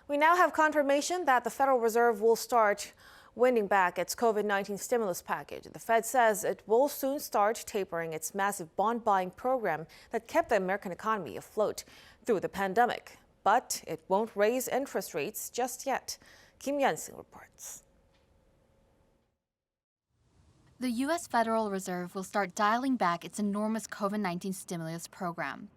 We now have confirmation that the Federal Reserve will start winning back its COVID-19 stimulus package. The Fed says it will soon start tapering its massive bond buying program that kept the American economy afloat through the pandemic. But it won't raise interest rates just yet. Yeon-seung reports. The U.S. Federal Reserve will start dialing back its enormous COVID-19 stimulus program.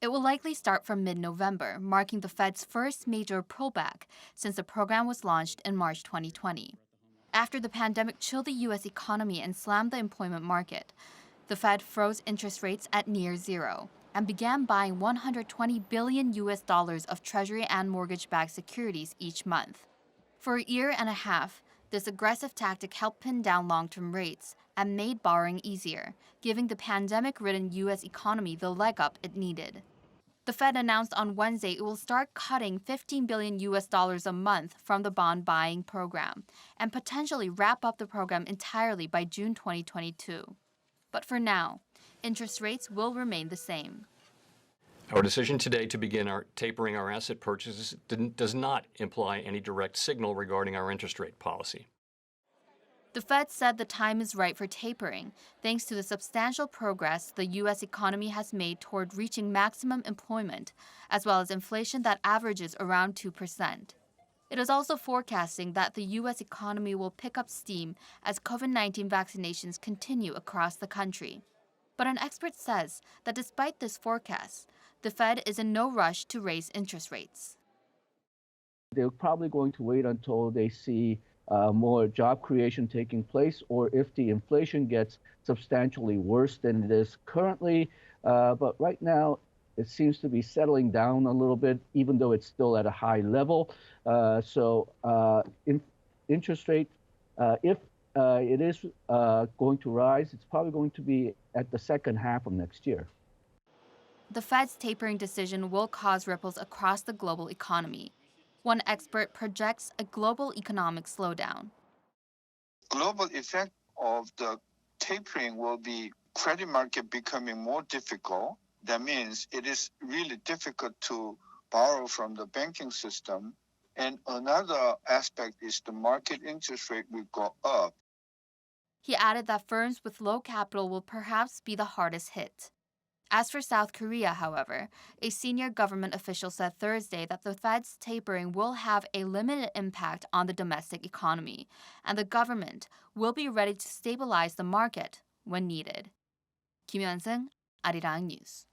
It will likely start from mid-November, marking the Fed's first major pullback since the program was launched in March 2020. After the pandemic chilled the U.S. economy and slammed the employment market, the Fed froze interest rates at near zero and began buying $120 billion of Treasury and mortgage-backed securities each month. For a year and a half, this aggressive tactic helped pin down long-term rates and made borrowing easier, giving the pandemic-ridden U.S. economy the leg up it needed. The Fed announced on Wednesday it will start cutting $15 billion a month from the bond buying program and potentially wrap up the program entirely by June 2022. But for now, interest rates will remain the same. Our decision today to begin tapering our asset purchases does not imply any direct signal regarding our interest rate policy. The Fed said the time is right for tapering, thanks to the substantial progress the U.S. economy has made toward reaching maximum employment, as well as inflation that averages around 2%. It is also forecasting that the U.S. economy will pick up steam as COVID-19 vaccinations continue across the country. But an expert says that despite this forecast, the Fed is in no rush to raise interest rates. They're probably going to wait until they see more job creation taking place, or if the inflation gets substantially worse than it is currently. But right now, it seems to be settling down a little bit, even though it's still at a high level. Interest rate, if it is going to rise, it's probably going to be at the second half of next year. The Fed's tapering decision will cause ripples across the global economy. One expert projects a global economic slowdown. Global effect of the tapering will be credit market becoming more difficult. That means it is really difficult to borrow from the banking system. And another aspect is the market interest rate will go up. He added that firms with low capital will perhaps be the hardest hit. As for South Korea, however, a senior government official said Thursday that the Fed's tapering will have a limited impact on the domestic economy, and the government will be ready to stabilize the market when needed. Yeon-seung, Arirang News.